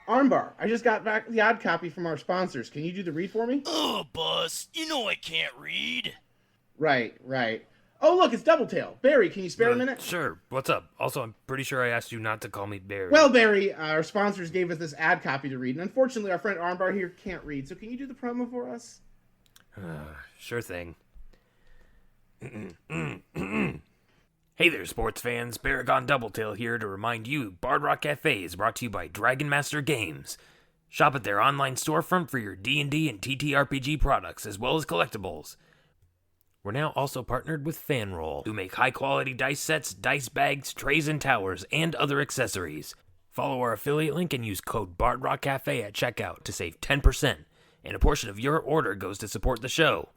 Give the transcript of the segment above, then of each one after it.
Armbar, I just got back the odd copy from our sponsors. Can you do the read for me? Oh, boss, you know I can't read. Right. Oh, look, it's Doubletail. Barry, can you spare a minute? Sure. What's up? Also, I'm pretty sure I asked you not to call me Barry. Well, Barry, our sponsors gave us this ad copy to read, and unfortunately our friend Armbar here can't read, so can you do the promo for us? Sure thing. Hey there, sports fans. Paragon Doubletail here to remind you Bard Rock Cafe is brought to you by Dragon Master Games. Shop at their online storefront for your D&D and TTRPG products, as well as collectibles. We're now also partnered with Fanroll, who make high-quality dice sets, dice bags, trays, and towers, and other accessories. Follow our affiliate link and use code BardRockCafe at checkout to save 10%, and a portion of your order goes to support the show.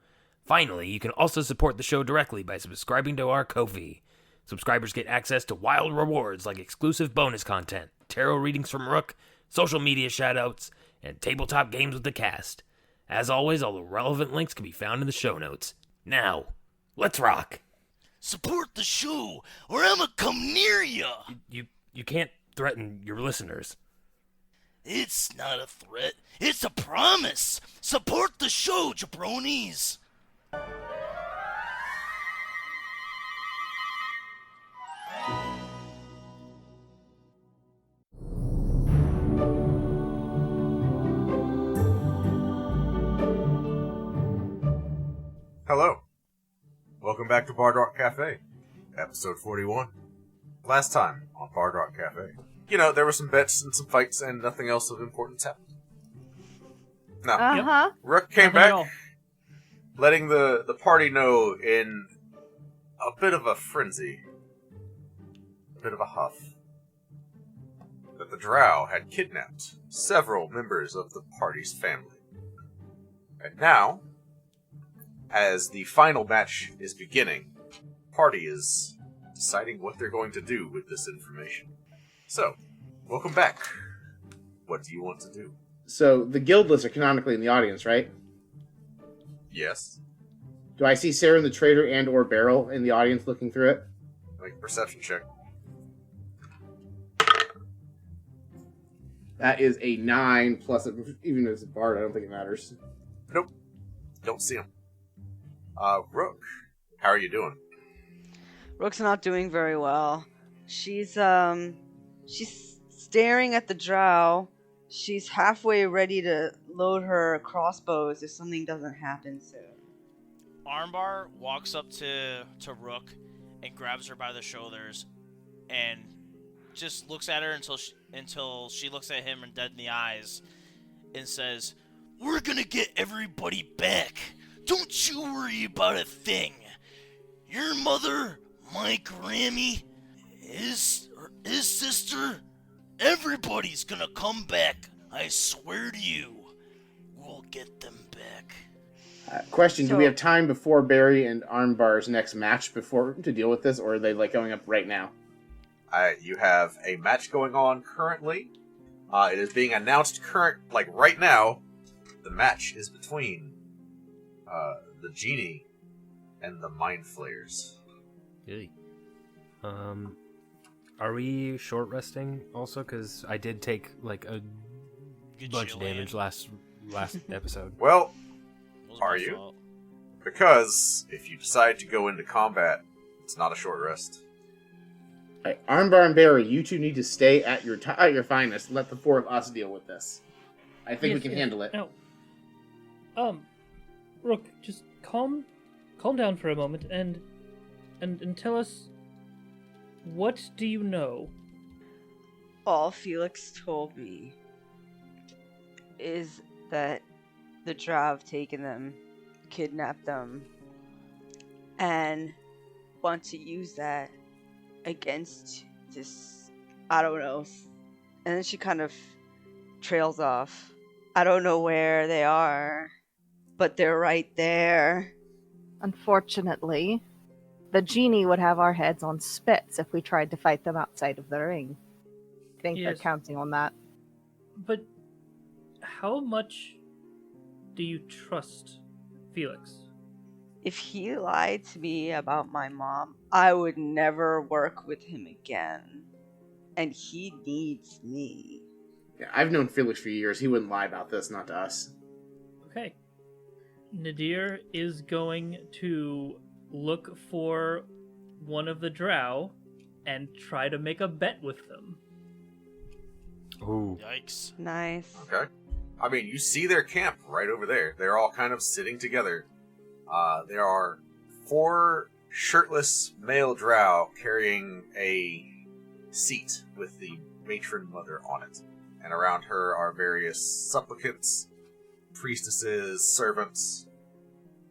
Finally, you can also support the show directly by subscribing to our Ko-fi. Subscribers get access to wild rewards like exclusive bonus content, tarot readings from Rook, social media shoutouts, and tabletop games with the cast. As always, all the relevant links can be found in the show notes. Now, let's rock! Support the show, or I'ma come near ya! You can't threaten your listeners. It's not a threat, it's a promise! Support the show, jabronis! Hello. Welcome back to Bard Rock Cafe, episode 41. Last time on Bard Rock Cafe. You know, there were some bets and some fights and nothing else of importance happened. No. Rook came back, letting the party know in a bit of a frenzy, a bit of a huff, that the Drow had kidnapped several members of the party's family. And now, as the final match is beginning, the party is deciding what they're going to do with this information. So, welcome back. What do you want to do? So, the guildless are canonically in the audience, right? Yes. Do I see Sarah and the Traitor and or Beryl in the audience looking through it? Make a perception check. That is a 9, plus, even though it's a bard, I don't think it matters. Nope. Don't see him. Rook, how are you doing? Rook's not doing very well. She's staring at the Drow. She's halfway ready to load her crossbows if something doesn't happen soon. Armbar walks up to Rook and grabs her by the shoulders and just looks at her until she looks at him and dead in the eyes and says, "We're gonna get everybody back. Don't you worry about a thing. Your mother, my Grammy, his sister, everybody's gonna come back. I swear to you, we'll get them back." Question, do we have time before Barry and Armbar's next match to deal with this, or are they going up right now? You have a match going on currently. It is being announced right now. The match is between the Genie and the Mind Flayers. Really? Are we short resting also? Because I did take a bunch of damage last episode. Well, are you? Fault. Because if you decide to go into combat, it's not a short rest. Right, Armbar and Barry, you two need to stay at your finest. Let the four of us deal with this. I think we can handle it. No. Rook, just calm down for a moment and tell us, what do you know? All Felix told me is that the Drow have taken them, kidnapped them, and want to use that against this, I don't know. And then she kind of trails off. I don't know where they are, but they're right there. Unfortunately, the Genie would have our heads on spits if we tried to fight them outside of the ring. I think they're counting on that. But how much do you trust Felix? If he lied to me about my mom, I would never work with him again. And he needs me. Yeah, I've known Felix for years. He wouldn't lie about this, not to us. Okay. Nadir is going to look for one of the Drow and try to make a bet with them. Ooh. Yikes. Nice. Okay. I mean, you see their camp right over there. They're all kind of sitting together. There are 4 shirtless male drow carrying a seat with the matron mother on it. And around her are various supplicants, priestesses, servants,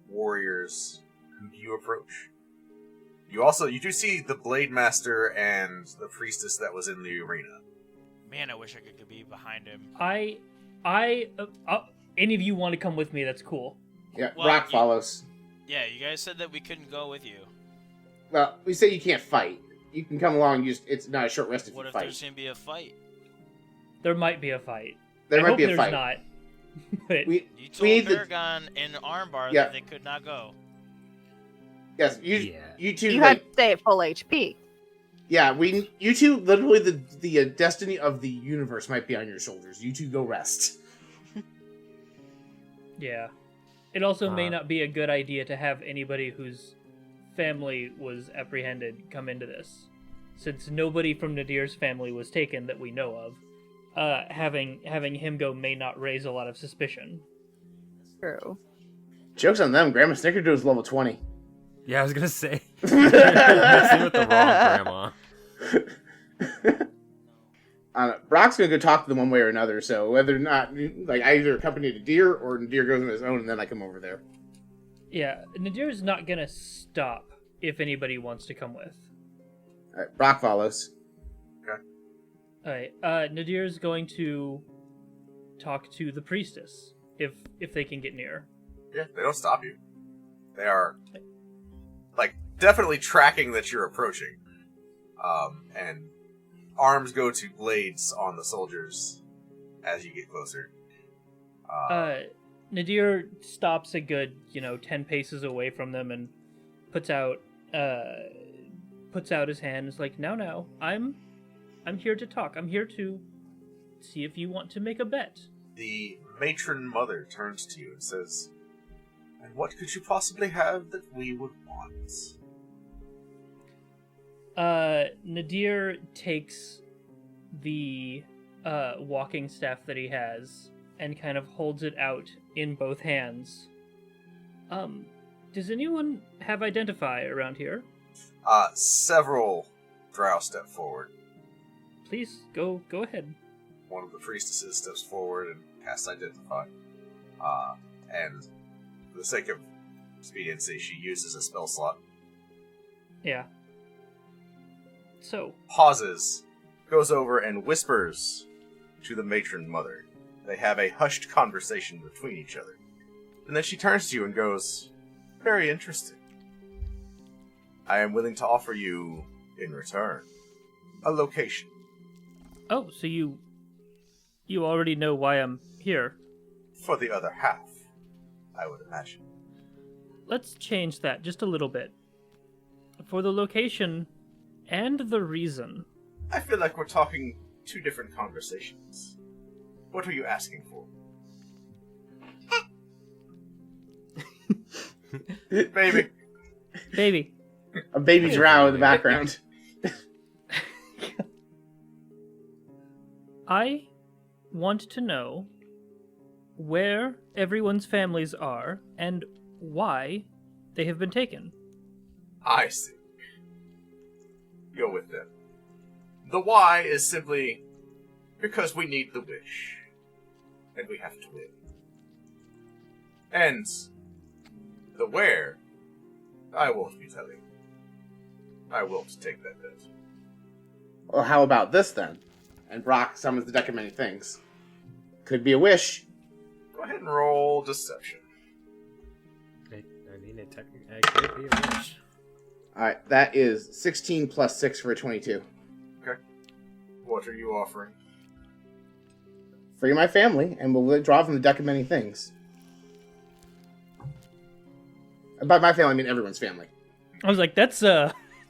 warriors who you approach. You do see the blade master and the priestess that was in the arena. Man, I wish I could be behind him. Any of you want to come with me? That's cool. Yeah, Well, Brock follows. Yeah, you guys said that we couldn't go with you. Well, we say you can't fight. You can come along. It's not a short rest if What you if fight. there's gonna be a fight? There might be a fight. There I might hope be a there's fight. not. But We You we told need the Paragon and Armbar Yeah. that they could not go. yes. Yeah. You two. You like, had to stay at full HP. yeah. You two. Literally, the destiny of the universe might be on your shoulders. You two go rest. yeah. It also may Uh. not be a good idea to have anybody whose family was apprehended come into this. Since nobody from Nadir's family was taken that we know of, having him go may not raise a lot of suspicion. True. Jokes on them. Grandma Snickerdoodle is level 20. Yeah, I was gonna say. You're messing with the wrong grandma. Brock's gonna go talk to them one way or another. So whether or not, like, I either accompany Nadir or Nadir goes on his own, and then I come over there. Yeah, Nadir's not gonna stop if anybody wants to come with. All right, Brock follows. Alright, Nadir's going to talk to the priestess if they can get near. Yeah, they don't stop you. They are, like, definitely tracking that you're approaching. And arms go to blades on the soldiers as you get closer. Nadir stops a good, 10 paces away from them and puts out his hand. It's like, now, I'm here to talk. I'm here to see if you want to make a bet. The matron mother turns to you and says, "And what could you possibly have that we would want?" Nadir takes the walking staff that he has and kind of holds it out in both hands. Does anyone have Identify around here? Several drow step forward. Please, go ahead. One of the priestesses steps forward and casts Identify. And for the sake of expediency, she uses a spell slot. Yeah. So, Pauses, goes over and whispers to the matron mother. They have a hushed conversation between each other. And then she turns to you and goes, "Very interesting. I am willing to offer you, in return, a location." oh, so you already know why I'm here. For the other half, I would imagine. Let's change that just a little bit. For the location and the reason. I feel like we're talking 2 different conversations. What are you asking for? Baby. Baby. A baby drow in the background. I want to know where everyone's families are and why they have been taken. I see. Go with them. The why is simply because we need the wish. And we have to win. And the where, I won't be telling. I won't take that bet. Well, how about this then? And Brock summons the deck of many things. Could be a wish. Go ahead and roll deception. I mean, it could be a wish. Alright, that is 16 plus 6 for a 22. Okay. What are you offering? Free my family, and we'll draw from the deck of many things. And by my family, I mean everyone's family. I was like, that's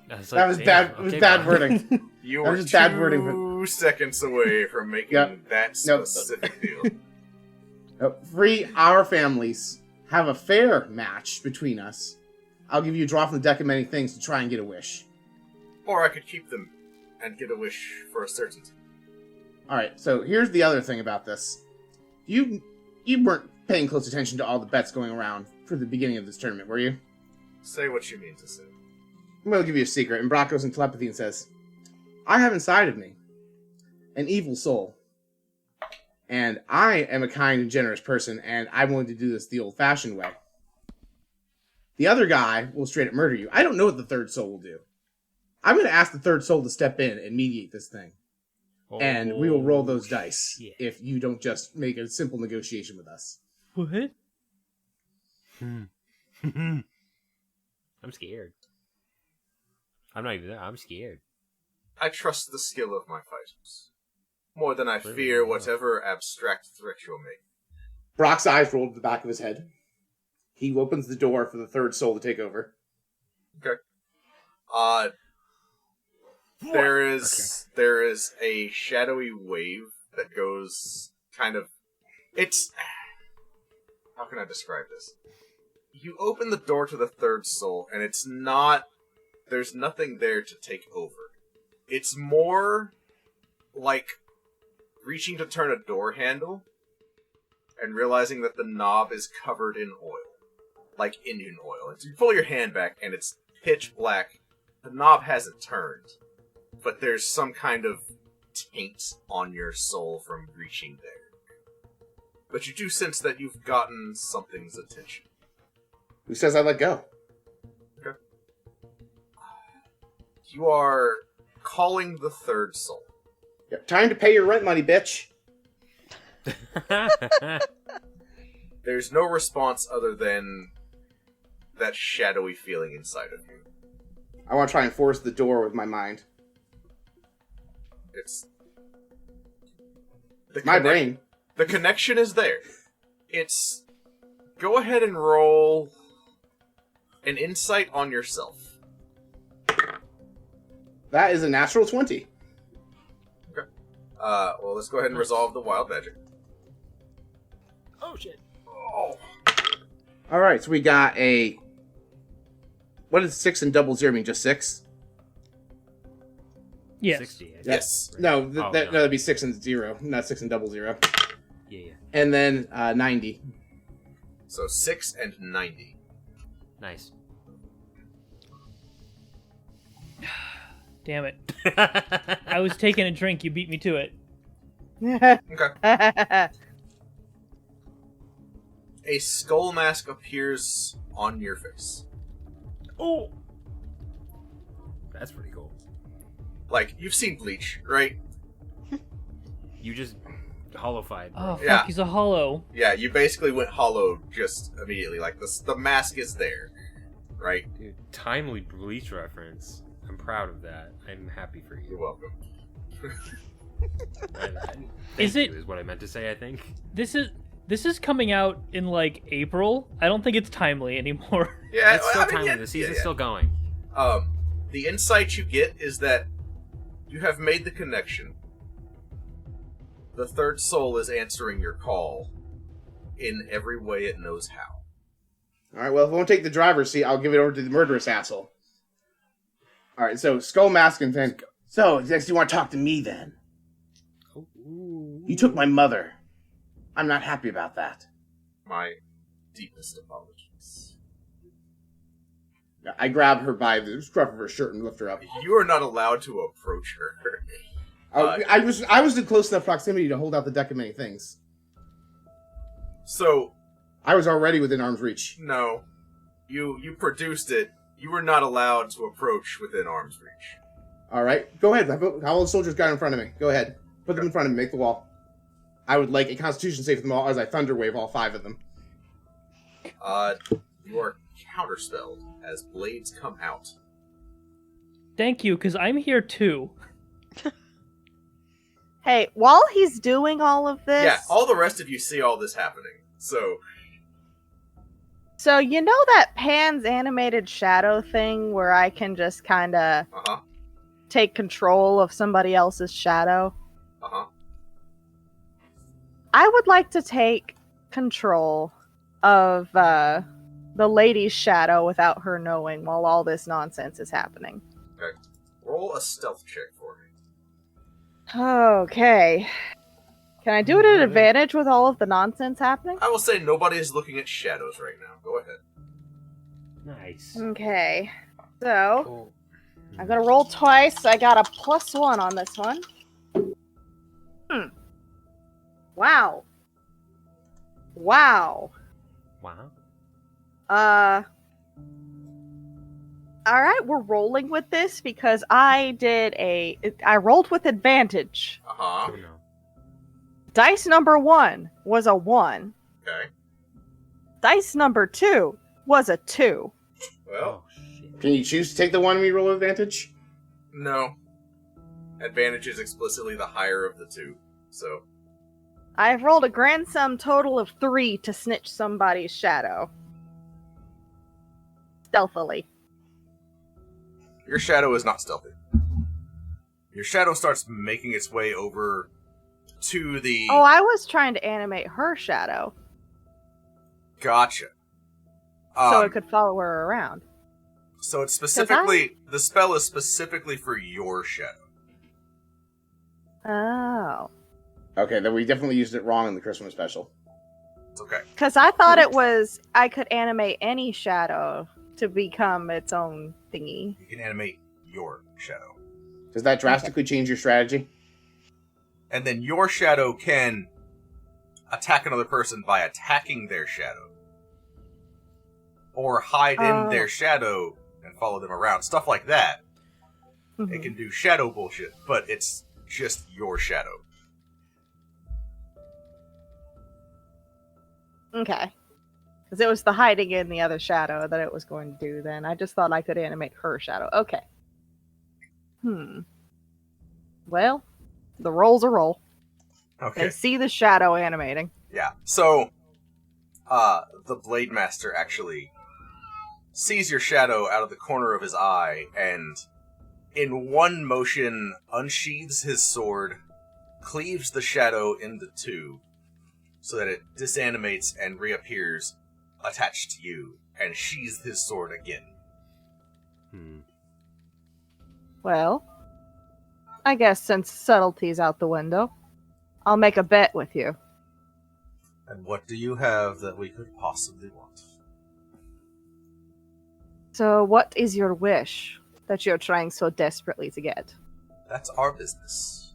That was bad. It was bad wording. You That were was bad wording 2 seconds away from making that specific deal. Free our families. Have a fair match between us. I'll give you a draw from the deck of many things to try and get a wish. Or I could keep them and get a wish for a certainty. Alright, so here's the other thing about this. You weren't paying close attention to all the bets going around for the beginning of this tournament, were you? Say what you mean to say. I'm going to give you a secret. And Brock goes in telepathy and says, I have inside of me an evil soul. And I am a kind and generous person, and I'm willing to do this the old-fashioned way. The other guy will straight up murder you. I don't know what the third soul will do. I'm going to ask the third soul to step in and mediate this thing. And we will roll those dice if you don't just make a simple negotiation with us. What? I'm scared. I'm not even there. I'm scared. I trust the skill of my fighters. More than I fear whatever abstract threat you'll make. Brock's eyes roll to the back of his head. He opens the door for the third soul to take over. Okay. There is a shadowy wave that goes kind of... It's... How can I describe this? You open the door to the third soul, and it's not... There's nothing there to take over. It's more like reaching to turn a door handle and realizing that the knob is covered in oil. Like engine oil. And so you pull your hand back, and it's pitch black. The knob hasn't turned. But there's some kind of taint on your soul from reaching there. But you do sense that you've gotten something's attention. Who says I let go? Okay. You are calling the third soul. Yep, time to pay your rent money, bitch. There's no response other than that shadowy feeling inside of you. I want to try and force the door with my mind. It's... My brain. The connection is there. It's... Go ahead and roll an insight on yourself. That is a natural 20. Okay. Well, let's go ahead and resolve the wild magic. Oh, shit. Oh. Alright, so we got a... What does 6 and double 0 mean? Just 6? Yes. 60, Yes. No, that'd be 6 and 0, not 6 and double 0. Yeah. And then 90. So 6 and 90. Nice. Damn it. I was taking a drink, you beat me to it. Okay. A skull mask appears on your face. Oh! That's pretty cool. Like, you've seen Bleach, right? You just hollowified. Oh, fuck, Yeah. he's a hollow. Yeah, you basically went hollow just immediately. Like, the mask is there, right? Dude, timely Bleach reference. I'm proud of that. I'm happy for You're you. welcome. Is it- is what I meant to say, I think. This is coming out in, like, April. I don't think it's timely anymore. Yeah, It's still I mean, timely. yeah, The season's yeah. still going. The insight you get is that you have made the connection. The third soul is answering your call in every way it knows how. Alright, well, if I won't take the driver's seat, I'll give it over to the murderous asshole. Alright, so Skull Mask and then... So, next you want to talk to me then? You took my mother. I'm not happy about that. My deepest apologies. I grab her by the scruff of her shirt and lift her up. You are not allowed to approach her. I was in close enough proximity to hold out the deck of many things. So, I was already within arm's reach. no. You produced it. You were not allowed to approach within arm's reach. Alright, go ahead. How the soldiers got in front of me? Go ahead. Put them in front of me. Make the wall. I would like a constitution save for them all as I thunder wave all 5 of them. You are counterspelled as blades come out. Thank you, because I'm here too. Hey, while he's doing all of this, Yeah, all the rest of you see all this happening. So So, you know that Pan's animated shadow thing where I can just kind of take control of somebody else's shadow? I would like to take control of the lady's shadow without her knowing while all this nonsense is happening. Okay. Roll a stealth check for me. Okay. Can I do it at advantage with all of the nonsense happening? I will say nobody is looking at shadows right now. Go ahead. Nice. Okay. So, Cool. I'm gonna roll twice. I got a +1 on this one. Wow. Wow. Alright, we're rolling with this because I rolled with advantage. Oh, no. Dice number 1 was a 1. Okay. Dice number 2 was a 2. Well, Can you choose to take the one we roll advantage? no. Advantage is explicitly the higher of the two, so... I've rolled a grand sum total of 3 to snitch somebody's shadow. Stealthily. Your shadow is not stealthy. Your shadow starts making its way over to the... Oh, I was trying to animate her shadow. Gotcha. So it could follow her around. So it's specifically... The spell is specifically for your shadow. Oh. Okay, then we definitely used it wrong in the Christmas special. It's okay. Because I thought it was... I could animate any shadow to become its own thingy. You can animate your shadow. Does that drastically change your strategy? And then your shadow can attack another person by attacking their shadow. Or hide in their shadow and follow them around. Stuff like that. Mm-hmm. It can do shadow bullshit, but it's just your shadow. Okay. Because it was the hiding in the other shadow that it was going to do then. I just thought I could animate her shadow. Okay. Well, the roll's a roll. Okay. They see the shadow animating. Yeah. So, the Blade Master actually sees your shadow out of the corner of his eye and, in one motion, unsheathes his sword, cleaves the shadow into two, so that it disanimates and reappears attached to you, and sheathes his sword again. Well, I guess since subtlety's out the window, I'll make a bet with you. And what do you have that we could possibly want? So what is your wish that you're trying so desperately to get? That's our business.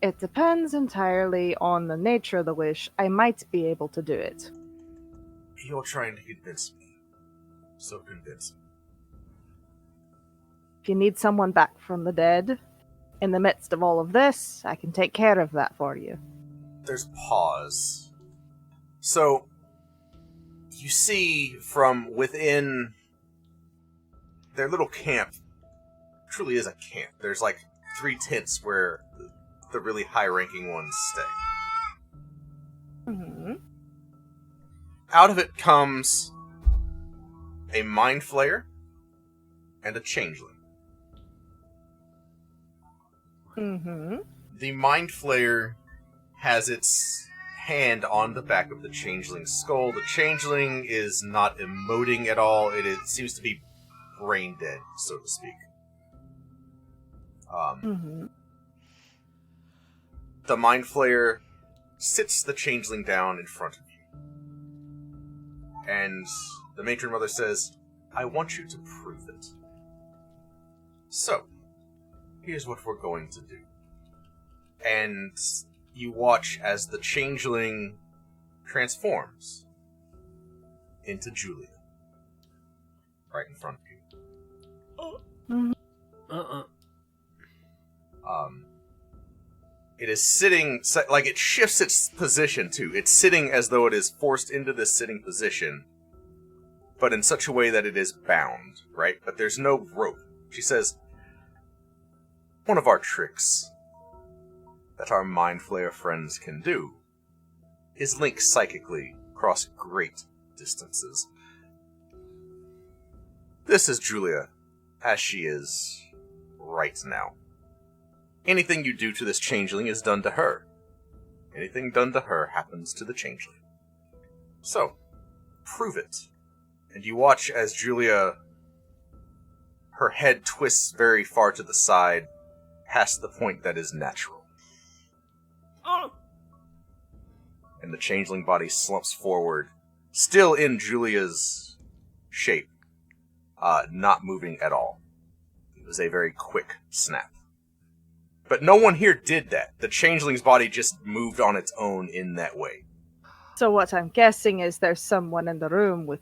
It depends entirely on the nature of the wish. I might be able to do it. You're trying to convince me. So convince me. If you need someone back from the dead, in the midst of all of this, I can take care of that for you. There's pause. So, you see from within their little camp, truly is a camp. There's like 3 tents where the really high-ranking ones stay. Mm-hmm. Out of it comes a Mind Flayer and a Changeling. Mm-hmm. The Mind Flayer has its hand on the back of the Changeling's skull. The Changeling is not emoting at all. It seems to be brain dead, so to speak. The Mind Flayer sits the Changeling down in front of you. And the Matron Mother says, I want you to prove it. So, here's what we're going to do. And you watch as the Changeling transforms into Julia. Right in front of you. It is sitting, like it shifts its position too. It's sitting as though it is forced into this sitting position, but in such a way that it is bound, right? But there's no rope. She says, one of our tricks that our Mind Flayer friends can do is link psychically across great distances. This is Julia, as she is right now. Anything you do to this changeling is done to her. Anything done to her happens to the changeling. So, prove it. And you watch as Julia, her head twists very far to the side, past the point that is natural. And the changeling body slumps forward, still in Julia's shape, not moving at all. It was a very quick snap. But no one here did that. The changeling's body just moved on its own in that way. So what I'm guessing is there's someone in the room with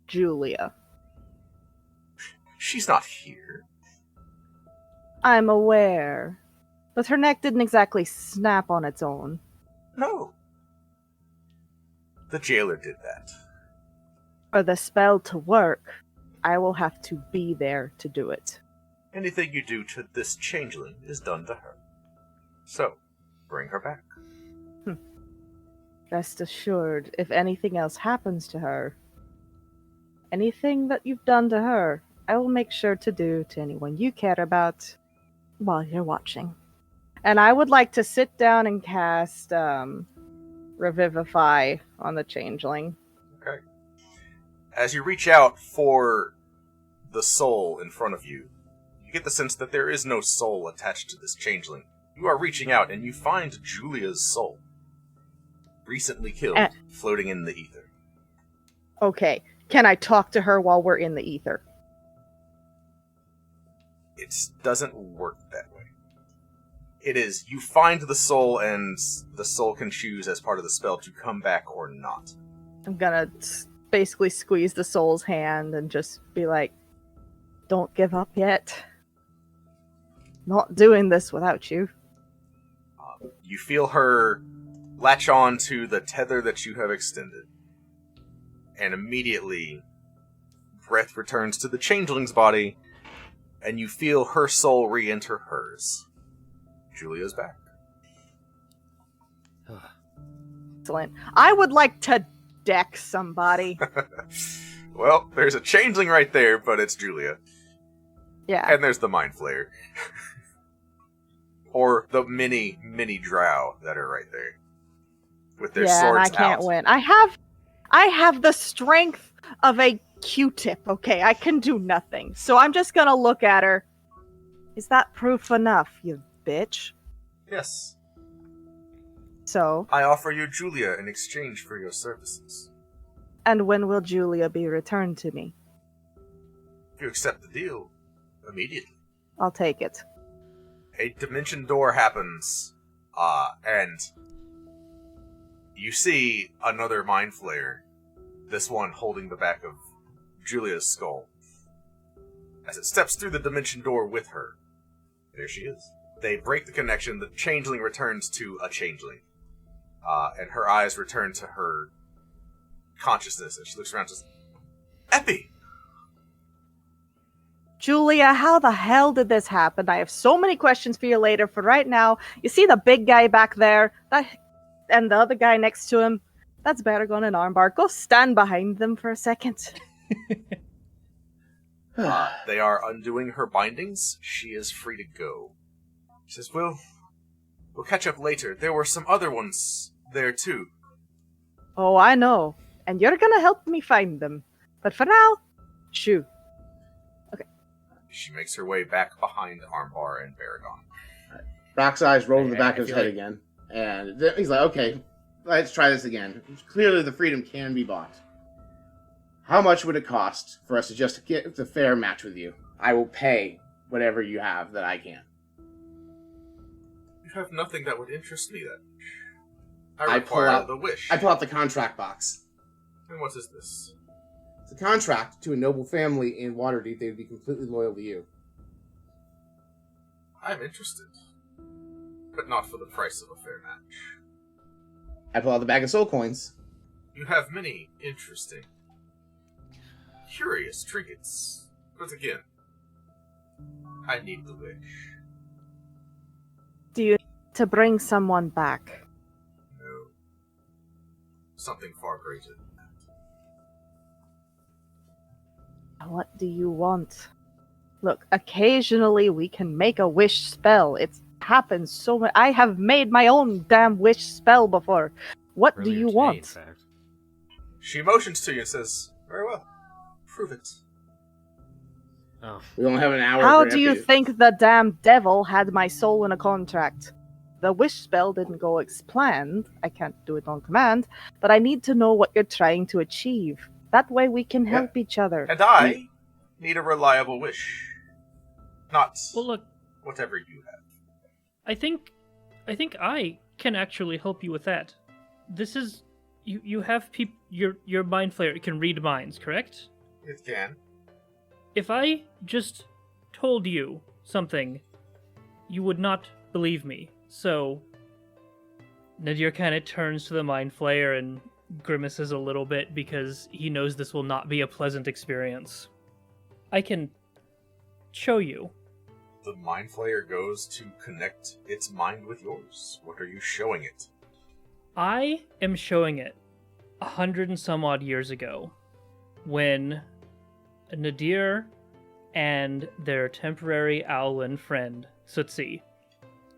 Julia. She's not here. I'm aware. But her neck didn't exactly snap on its own. No. The jailer did that. For the spell to work, I will have to be there to do it. Anything you do to this changeling is done to her. So, bring her back. Rest assured, if anything else happens to her, anything that you've done to her, I will make sure to do to anyone you care about while you're watching. And I would like to sit down and cast Revivify on the changeling. Okay. As you reach out for the soul in front of you, you get the sense that there is no soul attached to this changeling. You are reaching out and you find Julia's soul. Recently killed, floating in the ether. Okay. Can I talk to her while we're in the ether? It doesn't work that way. It is, you find the soul and the soul can choose as part of the spell to come back or not. I'm gonna basically squeeze the soul's hand and just be like, don't give up yet. Not doing this without you. You feel her latch on to the tether that you have extended. And immediately, breath returns to the changeling's body, and you feel her soul re-enter hers. Julia's back. Excellent. I would like to deck somebody. Well, there's a changeling right there, but it's Julia. Yeah. And there's the Mind Flayer. Or the mini Drow that are right there. With their swords and I out. can't win. I have the strength of a Q-tip, okay? I can do nothing. So I'm just gonna look at her. Is that proof enough, you bitch? Yes. So? I offer you Julia in exchange for your services. And when will Julia be returned to me? If you accept the deal, immediately. I'll take it. A dimension door happens, and you see another Mind Flayer, this one holding the back of Julia's skull. As it steps through the dimension door with her, there she is. They break the connection, the changeling returns to a changeling, and her eyes return to her consciousness, and she looks around and says, Epi! Julia, how the hell did this happen? I have so many questions for you later. For right now, you see the big guy back there? And the other guy next to him? That's Baragon and Armbar. Go stand behind them for a second. They are undoing her bindings. She is free to go. She says, we'll catch up later. There were some other ones there, too. Oh, I know. And you're gonna help me find them. But for now, shoo. She makes her way back behind Armbar and Baragon. Brock's eyes roll in the back I of his feel head like- again. And then he's like, okay, let's try this again. Clearly the freedom can be bought. How much would it cost for us to just get the fair match with you? I will pay whatever you have that I can. You have nothing that would interest me that much. I I pull require out- the wish. I pull out the contract box. And what is this? It's a contract to a noble family in Waterdeep. They would be completely loyal to you. I'm interested. But not for the price of a fair match. I pull out the bag of soul coins. You have many interesting, curious trinkets. But again, I need the wish. Do you need to bring someone back? No. Something far greater than that. What do you want? Look, occasionally we can make a wish spell. It happens so much. I have made my own damn wish spell before. What do you want? In fact. She motions to you and says, "Very well. Prove it." Oh. We only have an hour. How for do you episodes. think the damn devil had my soul in a contract? The wish spell didn't go as planned. I can't do it on command, but I need to know what you're trying to achieve. That way we can help each other. And I need a reliable wish. Not Well, look, whatever you have. I think I can actually help you with that. This is you have your mind flayer can read minds, correct? It can. If I just told you something, you would not believe me. So Nadir kind of turns to the mind flayer and grimaces a little bit because he knows this will not be a pleasant experience. I can show you. The mind flayer goes to connect its mind with yours. What are you showing it? I am showing it 100 and some odd years ago when Nadir and their temporary owlin friend, Sutsi,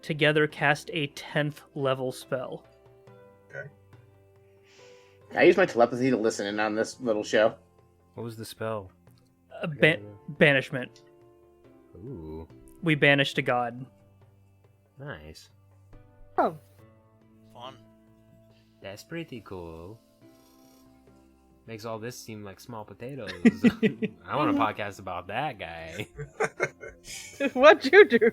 together cast a 10th level spell. Okay. Can I use my telepathy to listen in on this little show? What was the spell? Banishment. Ooh, We banished a god. nice. Oh, Fun. That's pretty cool. Makes all this seem like small potatoes. I want a podcast about that guy. what'd you do?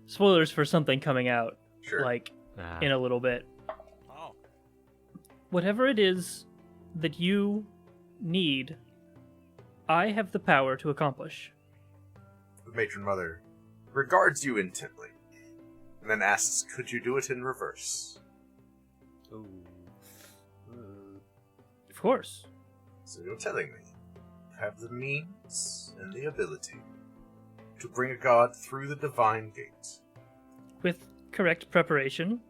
Spoilers for something coming out, Sure. like, Ah. in a little bit. Oh. Whatever it is that you need, I have the power to accomplish. The matron mother regards you intently, and then asks, "Could you do it in reverse?" Ooh. Of course. So you're telling me you have the means and the ability to bring a god through the divine gate. With correct preparation,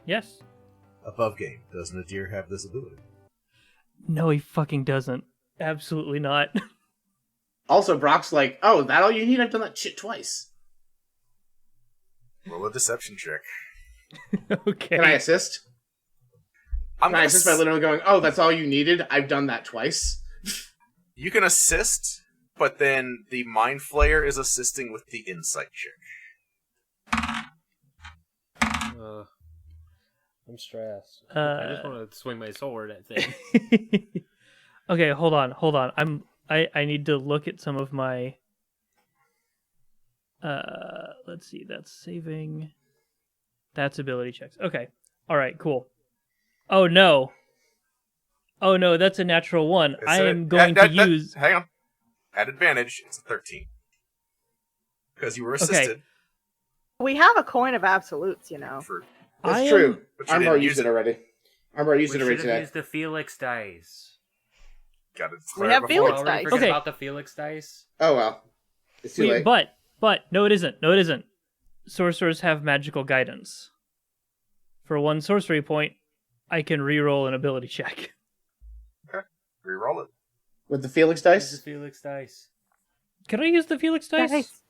yes. Above game, does Nadir have this ability? No, he fucking doesn't. Absolutely not. Also, Brock's like, "Oh, that all you need? I've done that shit twice." Roll a deception check. Okay. Can I assist? I'm Can I gonna assist by literally going, "Oh, that's all you needed? I've done that twice." You can assist, but then the mind flayer is assisting with the insight check. I'm stressed. I Uh, just want to swing my sword at things. Okay, hold on. I need to look at some of my let's see, that's saving. That's ability checks. Okay. Alright, cool. Oh no, that's a natural one. I am going to use Hang on. At advantage, it's a 13. Because you were assisted. We have a coin of absolutes, you know. For, That's I am- true. But you Armbar didn't used use it already. Armbar used We it already should have today. used the Felix dice. got it. We have Felix Already dice. forget Okay. about the Felix dice. Oh well, it's too late. But no, it isn't. Sorcerers have magical guidance. For one sorcery point, I can reroll an ability check. Reroll it. With the Felix Use the dice. Felix dice. Can I use the Felix dice? Guys,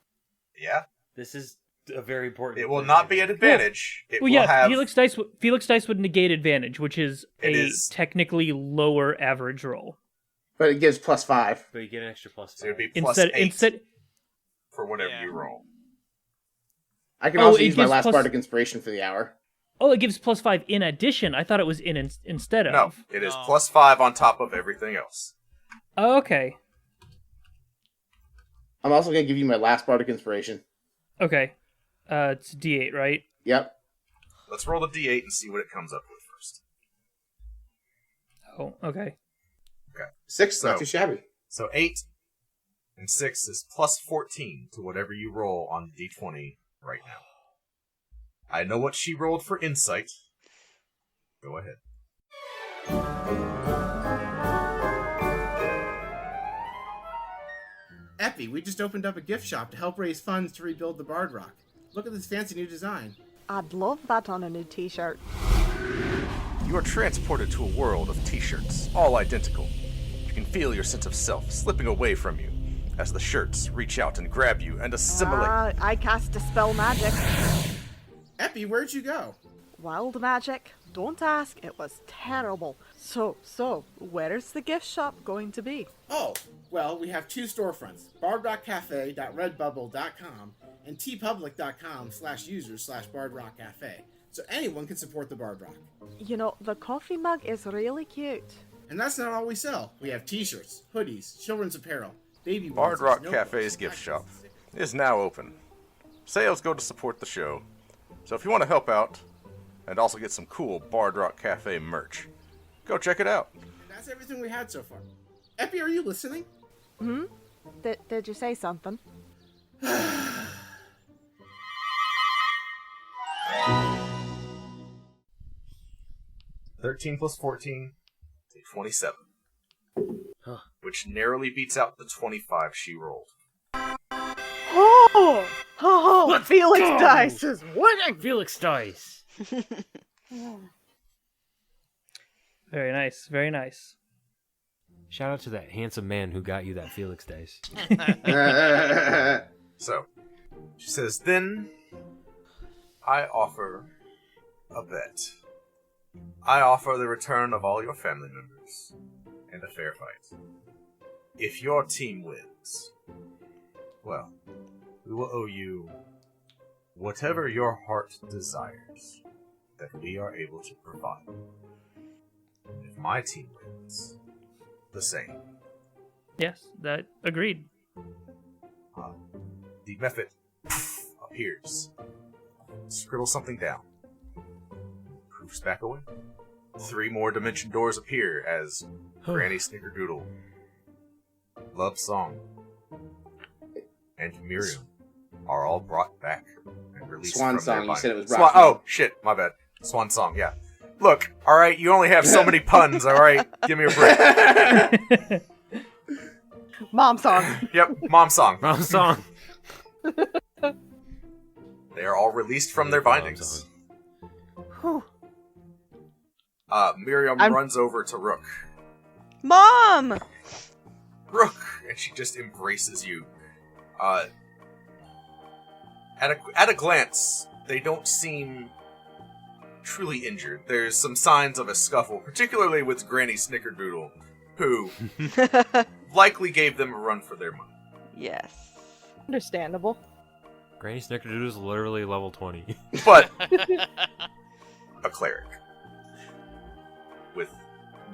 Yeah. This is a very important. It will thing not to be do. at advantage. It Well, will yeah, have. Felix dice would negate advantage, which is It a is. technically lower average roll. But it gives +5. But you get an extra plus So it would 5. be plus 8 for whatever Yeah. you roll. I can Oh, also it use my gives last plus- bardic inspiration for the hour. Oh, it gives +5 in addition. I thought it was instead of. No, it is No. plus 5 on top of everything else. Oh, okay. I'm also gonna give you my last bardic inspiration. Okay. It's D8, right? Yep. Let's roll the d8 and see what it comes up with first. Oh, okay. 6, not So- too shabby. So 8 and 6 is plus 14 to whatever you roll on the d20 right now. I know what she rolled for insight. Go ahead. Epi, we just opened up a gift shop to help raise funds to rebuild the Bard Rock. Look at this fancy new design. I'd love that on a new t-shirt. You are transported to a world of t-shirts, all identical. You feel your sense of self slipping away from you as the shirts reach out and grab you and assimilate. I cast Dispel Magic. Epi, where'd you go? Wild magic. Don't ask. It was terrible. So, where's the gift shop going to be? Oh, well, we have 2 storefronts, bardrockcafe.redbubble.com and tpublic.com/users/bardrockcafe. So anyone can support the Bard Rock. You know, the coffee mug is really cute. And that's not all we sell. We have t-shirts, hoodies, children's apparel, baby Bard onesies, Rock notebooks, Cafe's gift shop stickers. is now open. Sales go to support the show. So if you want to help out and also get some cool Bard Rock Cafe merch, go check it out. That's everything we had so far. Epi, are you listening? Did you say something? 13 plus 14 is 27. Which narrowly beats out the 25 she rolled. Oh, Felix go! Dice is winning! Felix Dice. Very nice, very nice. Shout out to that handsome man who got you that Felix Dice. So, she says, then I offer a bet. I offer the return of all your family members and a fair fight. If your team wins, well, we will owe you whatever your heart desires that we are able to provide. If my team wins, the same. Yes, that agreed. The method appears. Scribbles something down. Poofs back away. 3 more dimension doors appear as Granny Snickerdoodle, Love Song, and Miriam are all brought back and released Swan from Song, their you binding. said it was Swan. brought Oh, shit, my bad. Swan Song, yeah. Look, alright, you only have so many puns, alright? Give me a break. Mom song. Yep, Mom Song. Wrong song. They are all released from their bindings. Whew. Miriam I'm- runs over to Rook. Mom! Rook! And she just embraces you. At a glance, they don't seem truly injured. There's some signs of a scuffle, particularly with Granny Snickerdoodle, who likely gave them a run for their money. Yes. Understandable. Granny Snickerdoodle is literally level 20. But a cleric. With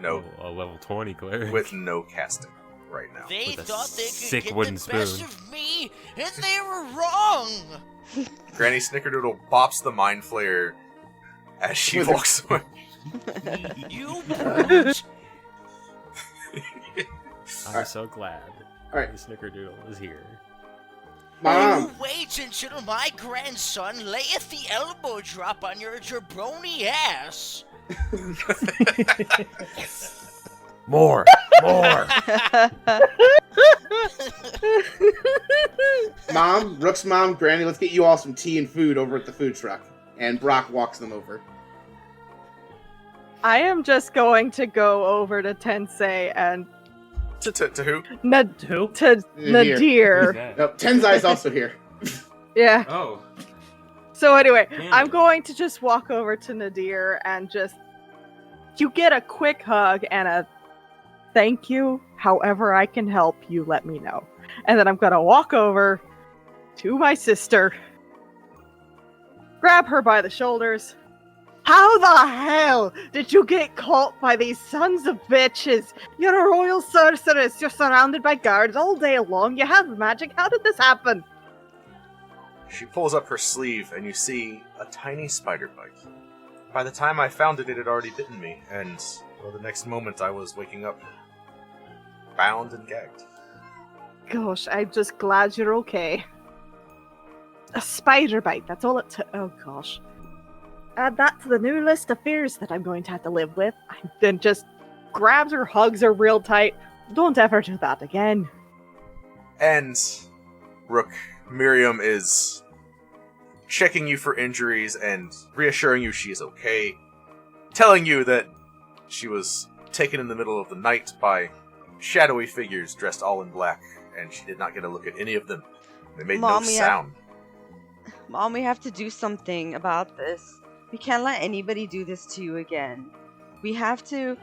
no a level 20 cleric. with no casting right now. They With a thought they could sick get wooden the best spoon. of me, and they were wrong. Granny Snickerdoodle bops the Mind Flayer as she With a- walks away. You brute. I'm so glad. Alright. The Snickerdoodle is here. Mom! You wait until my grandson layeth the elbow drop on your jabroni ass. More! More! Mom, Rook's mom, Granny, let's get you all some tea and food over at the food truck. And Brock walks them over. I am just going to go over to Tensei and To who? Who? to Nadir. Nope, Tensei's also here. Yeah. Oh. So anyway, Damn. I'm going to just walk over to Nadir and just you get a quick hug and a thank you. However I can help you, let me know. And then I'm gonna walk over to my sister, grab her by the shoulders. How the hell did you get caught by these sons of bitches? You're a royal sorceress. You're surrounded by guards all day long. You have magic. How did this happen? She pulls up her sleeve and you see a tiny spider bite. By the time I found it, it had already bitten me, and well, the next moment I was waking up bound and gagged. Gosh, I'm just glad you're okay. A spider bite, that's all it took. Oh gosh. Add that to the new list of fears that I'm going to have to live with. And then just grabs her, hugs her real tight. Don't ever do that again. And Rook, Miriam is checking you for injuries and reassuring you she is okay, telling you that she was taken in the middle of the night by shadowy figures dressed all in black, and she did not get a look at any of them. They made Mom, no sound. Mom, we have to do something about this. We can't let anybody do this to you again. We have to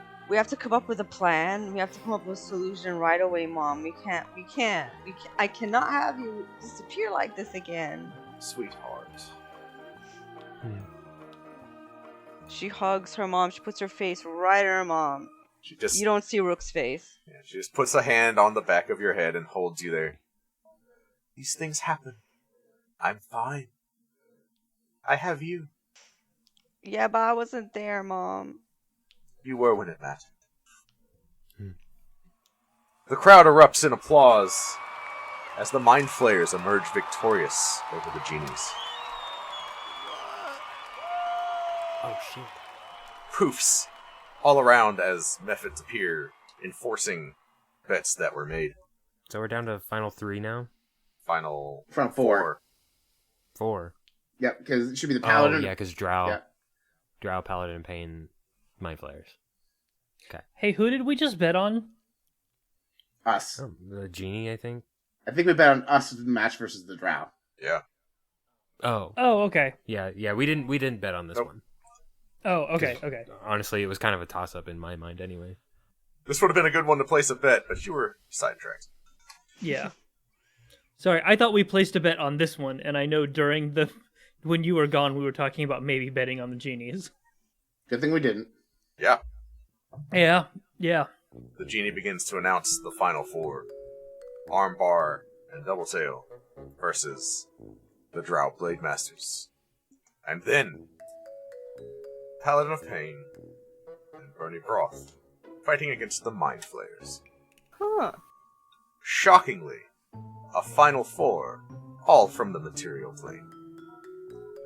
come up with a plan. We have to come up with a solution right away, Mom. I cannot have you disappear like this again. Sweetheart. She hugs her mom. She puts her face right in her mom. You don't see Rook's face. Yeah, she just puts a hand on the back of your head and holds you there. These things happen. I'm fine. I have you. Yeah, but I wasn't there, Mom. You were when it mattered. The crowd erupts in applause as the Mind Flayers emerge victorious over the genies. Oh, shit. Poofs all around as methods appear, enforcing bets that were made. So we're down to final 3 now? Final Front 4. 4. Yep, because it should be the Paladin. Oh, yeah, because Drow. Yeah. Drow, Paladin, Pain, Mind Flayers. Okay. Hey, who did we just bet on? Us. Oh, the Genie, I think? I think we bet on us in the match versus the Drow. Yeah. Oh. Oh, okay. Yeah, we didn't bet on this one. Oh, okay. Honestly, it was kind of a toss-up in my mind anyway. This would have been a good one to place a bet, but you were sidetracked. Yeah. Sorry, I thought we placed a bet on this one, and I know when you were gone, we were talking about maybe betting on the genies. Good thing we didn't. Yeah. Yeah. The Genie begins to announce the final 4. Armbar and Doubletail versus the Drow Blade Masters. And then Paladin of Pain and Bernie Broth fighting against the Mind Flayers. Huh. Shockingly, a final 4, all from the material plane.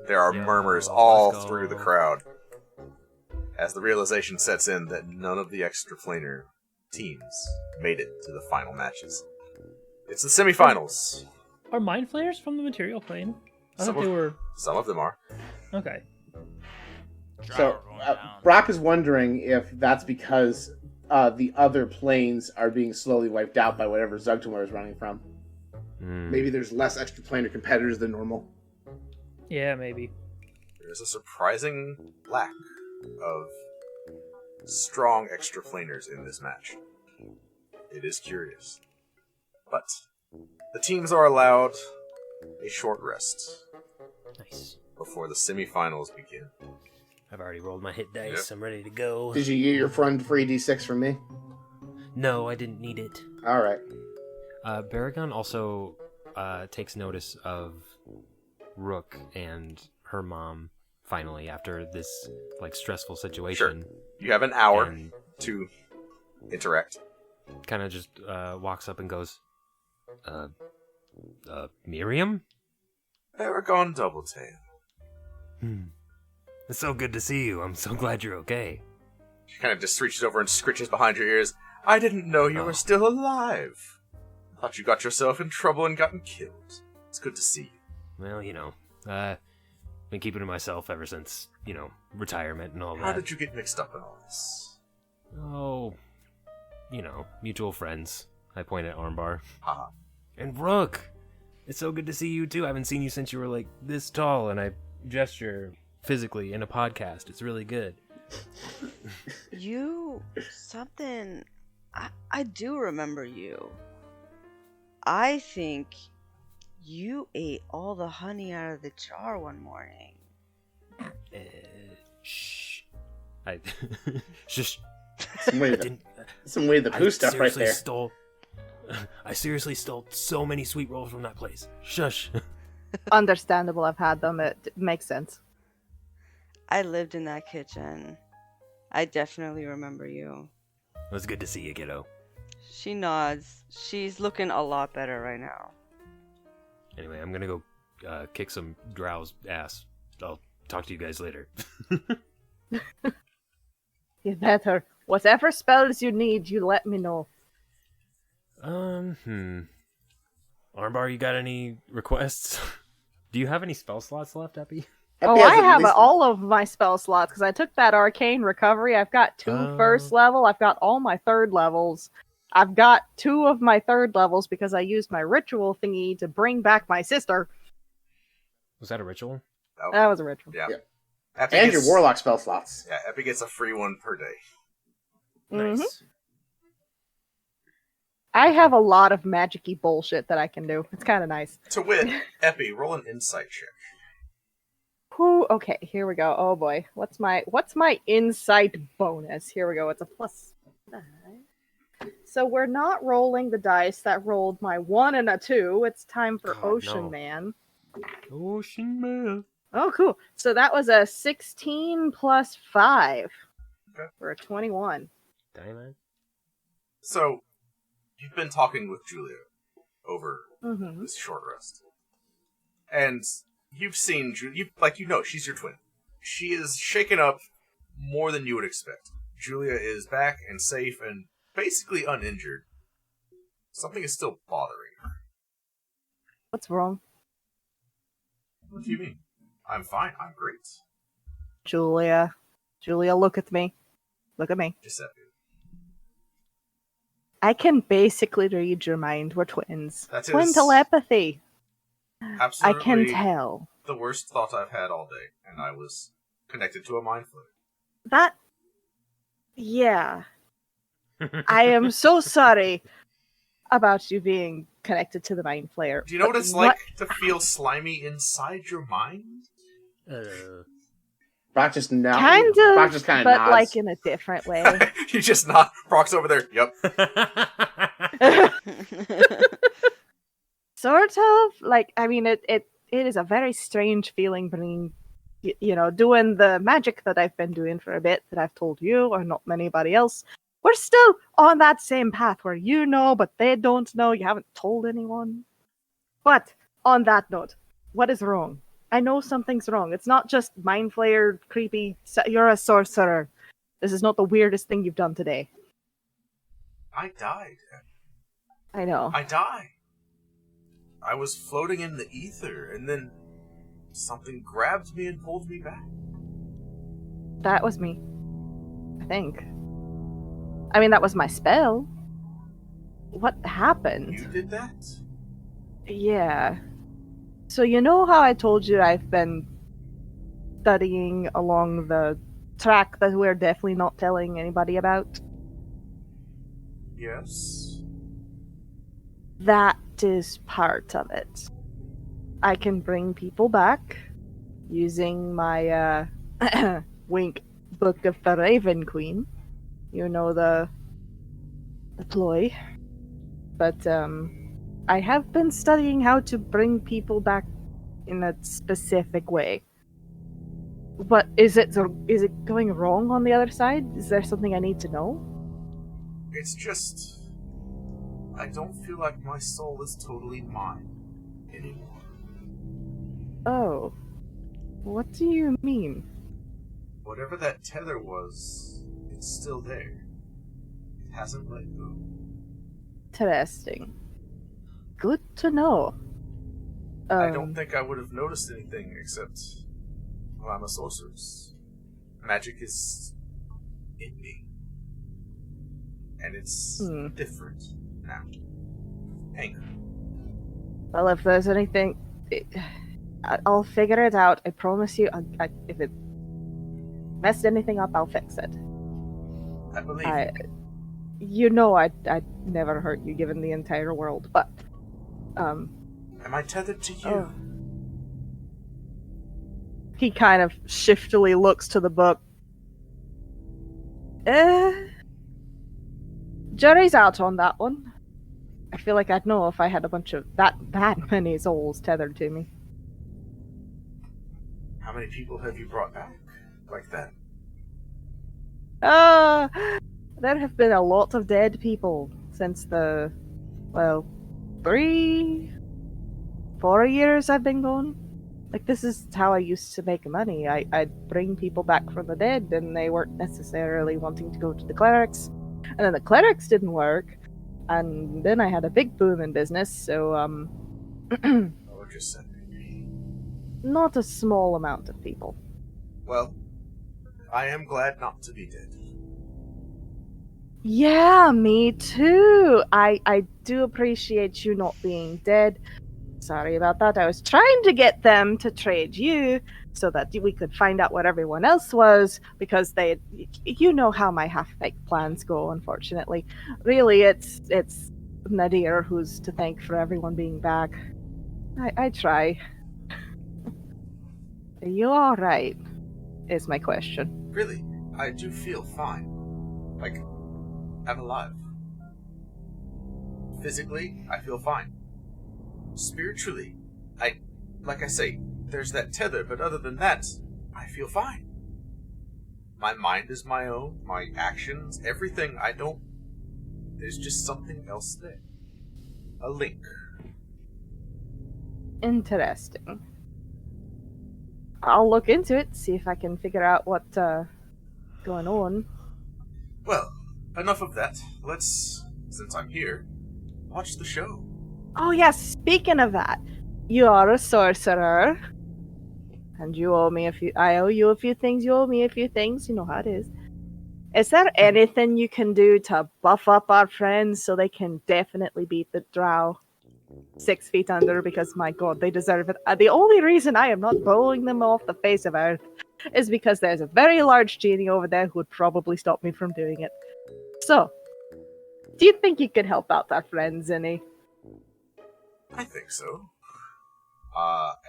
There are murmurs all through the crowd as the realization sets in that none of the extraplanar teams made it to the final matches. It's the semifinals. Are Mind Flayers from the material plane? I Some thought they were... Some of them are. Okay. So, Brock is wondering if that's because the other planes are being slowly wiped out by whatever Zugtumware is running from. Maybe there's less extraplanar competitors than normal. Yeah, maybe. There's a surprising lack of strong extraplanars in this match. It is curious. But the teams are allowed a short rest. Nice. Before the semifinals begin. I've already rolled my hit dice. I'm ready to go. Did you get your friend free D6 from me? No, I didn't need it. All right. Baragon also takes notice of Rook and her mom finally after this stressful situation. Sure. You have an hour to interact. Kind of just walks up and goes, Miriam? Paragon Doubletail. It's so good to see you. I'm so glad you're okay. She kind of just reaches over and scritches behind your ears. I didn't know you were still alive. Thought you got yourself in trouble and gotten killed. It's good to see you. Well, been keeping to myself ever since, retirement and all that. How did you get mixed up in all this? Oh, mutual friends. I point at Armbar. Haha. And Rook! It's so good to see you too. I haven't seen you since you were this tall, and I gesture physically in a podcast. It's really good. I do remember you. I think you ate all the honey out of the jar one morning. Shh. I just Some way the poo stuff right there. I seriously stole so many sweet rolls from that place. Shush. Understandable, I've had them. It makes sense. I lived in that kitchen. I definitely remember you. It was good to see you, kiddo. She nods. She's looking a lot better right now. Anyway, I'm gonna go kick some Drow's ass. I'll talk to you guys later. You better. Whatever spells you need, you let me know. Armbar, you got any requests? Do you have any spell slots left, Epi? Oh, I have all of my spell slots because I took that arcane recovery. I've got 2 first level. I've got all my 3rd levels. I've got 2 of my 3rd levels because I used my ritual thingy to bring back my sister. Was that a ritual? That was a ritual. Yeah. Yep. Epi And gets, your warlock spell slots. Yeah, Epi gets a free one per day. Nice. I have a lot of magic-y bullshit that I can do. It's kind of nice. To wit, Epi, roll an insight check. Okay, here we go. Oh boy. What's my insight bonus? Here we go. It's a +5. So we're not rolling the dice that rolled my 1 and a 2. It's time for God, Ocean no. Man. Ocean Man. Oh, cool. So that was a 16 plus 5 Okay. for a 21. Diamond. So, you've been talking with Julia over Mm-hmm. this short rest. And you've seen Julia, she's your twin. She is shaken up more than you would expect. Julia is back and safe and basically uninjured. Something is still bothering her. What's wrong? What do you mean? I'm fine. I'm great. Julia, look at me. Look at me. Giuseppe. I can basically read your mind. We're twins. That Twin is telepathy. absolutely I can tell. the worst thought I've had all day, and I was connected to a mind flayer. That... Yeah. I am so sorry about you being connected to the mind flayer. Do you know what it's like to feel slimy inside your mind? Brock just now. Kind Brock of, just kind of but nods. like in a different way. You just not. Brock's over there. Yep. Sort of. Like, I mean, it is a very strange feeling being, doing the magic that I've been doing for a bit that I've told you or not anybody else. We're still on that same path where you know, but they don't know. You haven't told anyone. But on that note, what is wrong? I know something's wrong. It's not just mind flayer, creepy. You're a sorcerer. This is not the weirdest thing you've done today. I died. I know. I died. I was floating in the ether, and then something grabbed me and pulled me back. That was me. I think. I mean, that was my spell. What happened? You did that? Yeah. So you know how I told you I've been studying along the track that we're definitely not telling anybody about? Yes. That is part of it. I can bring people back using my wink book of the Raven Queen. You know the ploy. But I have been studying how to bring people back in a specific way. But is it going wrong on the other side? Is there something I need to know? It's just... I don't feel like my soul is totally mine anymore. Oh. What do you mean? Whatever that tether was, it's still there. It hasn't let go. Interesting. Good to know. I don't think I would have noticed anything except... Well, I'm a sorceress. Magic is in me. And it's different now. Anger. Well, if there's anything... I'll figure it out. I promise you. If it messed anything up, I'll fix it. I believe you. You know I'd never hurt you given the entire world, but... Am I tethered to you? Oh. He kind of shiftily looks to the book. Jury's out on that one. I feel like I'd know if I had a bunch of that many souls tethered to me. How many people have you brought back like that? There have been a lot of dead people since the, 3-4 years I've been gone. Like, this is how I used to make money. I'd bring people back from the dead, and they weren't necessarily wanting to go to the clerics. And then the clerics didn't work, and then I had a big boom in business, so, Oh, just said not a small amount of people. Well, I am glad not to be dead. Yeah, me too. I do appreciate you not being dead. Sorry about that. I was trying to get them to trade you so that we could find out what everyone else was, because you know how my half-baked plans go, unfortunately. Really, it's Nadir who's to thank for everyone being back. I try. Are you alright? Is my question. Really, I do feel fine. Like, I'm alive. Physically, I feel fine. Spiritually, like I say, there's that tether, but other than that, I feel fine. My mind is my own, my actions, everything, there's just something else there. A link. Interesting. I'll look into it, see if I can figure out what's going on. Well, enough of that. Let's, since I'm here, watch the show. Oh yes, speaking of that, you are a sorcerer. And you owe me I owe you a few things, you owe me a few things, you know how it is. Is there anything you can do to buff up our friends so they can definitely beat the Drow 6 feet under? Because my god, they deserve it. The only reason I am not blowing them off the face of Earth is because there's a very large genie over there who would probably stop me from doing it. So, do you think you could help out our friends any? I think so.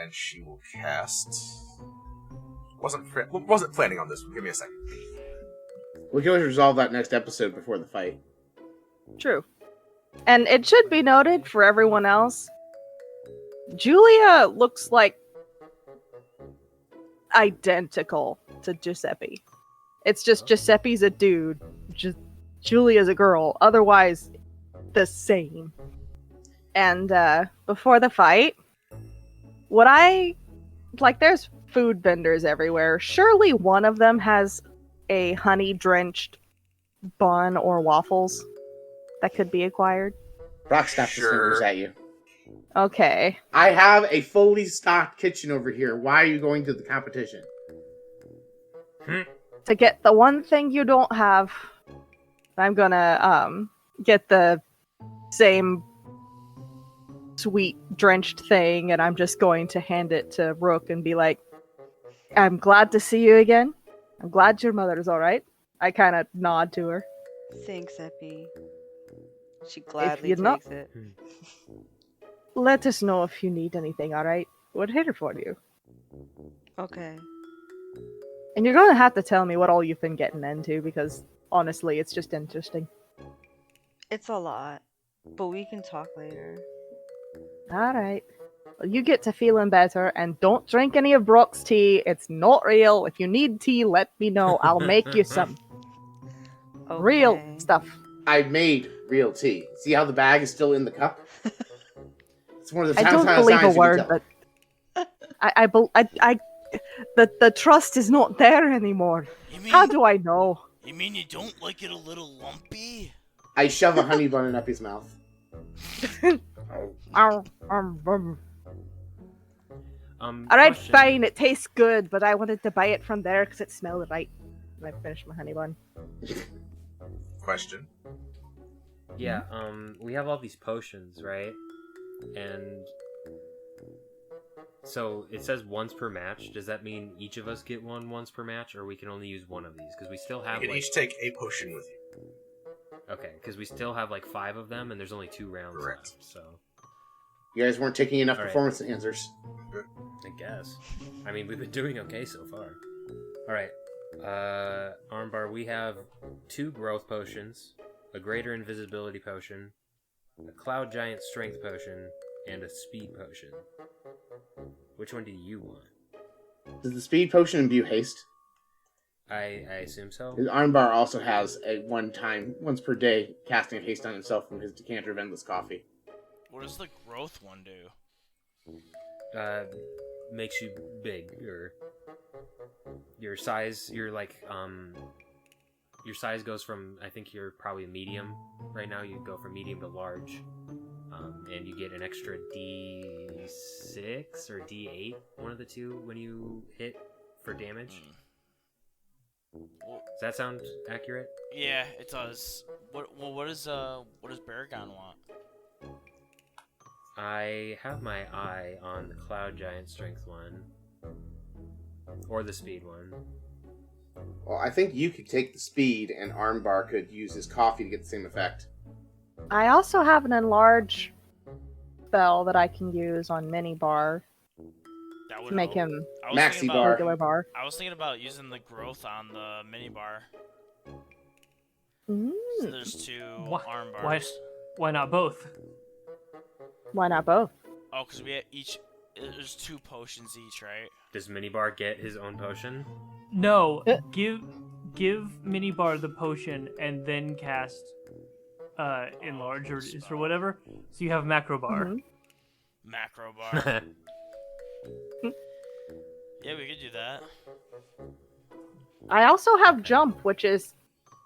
And she will cast... Wasn't planning on this one. Give me a second. We can always resolve that next episode before the fight. True. And it should be noted for everyone else, Julia looks like identical to Giuseppe. It's just Giuseppe's a dude, Julia's a girl. Otherwise, the same. And before the fight, there's food vendors everywhere. Surely one of them has a honey-drenched bun or waffles that could be acquired. Brock snaps his fingers at you. Okay. I have a fully stocked kitchen over here. Why are you going to the competition? To get the one thing you don't have, I'm gonna get the same sweet drenched thing, and I'm just going to hand it to Rook and be like, I'm glad to see you again. I'm glad your mother is alright. I kind of nod to her. Thanks, Epi. She gladly you're not- takes it. Let us know if you need anything, alright? We're here for you. Okay. And you're gonna have to tell me what all you've been getting into, because honestly, it's just interesting. It's a lot, but we can talk later. Alright. Well, you get to feeling better, and don't drink any of Brock's tea. It's not real. If you need tea, let me know. I'll make you some. Okay. Real stuff. I made real tea. See how the bag is still in the cup? It's one of the I don't telltale believe a signs you can word, tell. but the trust is not there anymore. How do I know? You mean you don't like it a little lumpy? I shove a honey bun in Uppy's mouth. Alright, Question. fine, it tastes good, but I wanted to buy it from there because it smelled right. And I finished my honey bun. Question. Yeah, we have all these potions, right? And so it says once per match. Does that mean each of us get one once per match, or we can only use one of these? Because we still have You can each take a potion with you. Okay, because we still have 5 of them, and there's only 2 rounds Correct. left, so You guys weren't taking enough All right. performance enhancers. I guess. I mean, we've been doing okay so far. Alright, Armbar, we have 2 growth potions, a greater invisibility potion, a cloud giant strength potion, and a speed potion. Which one do you want? Does the speed potion imbue haste? I assume so. His armbar also has a once per day, casting of haste on himself from his decanter of endless coffee. What does the growth one do? Makes you big, or your size, your size goes from, I think you're probably medium right now, you go from medium to large, and you get an extra D6 or D8, one of the two, when you hit for damage. Does that sound accurate? Yeah, it does. What does Baragon want? I have my eye on the Cloud Giant Strength one. Or the Speed one. Well, I think you could take the speed, and Armbar could use his coffee to get the same effect. I also have an enlarge spell that I can use on Minibar That would to make help. him I was Maxi thinking bar. about, regular bar. I was thinking about using the growth on the mini bar. Mm. So there's 2 Why- arm why- bars. Why not both? Why not both? Oh, because we have each. There's 2 potions each, right? Does Minibar get his own potion? No, give Minibar the potion and then cast enlarge or whatever. So you have macro bar. Mhm. Macro bar. Yeah, we could do that. I also have jump, which is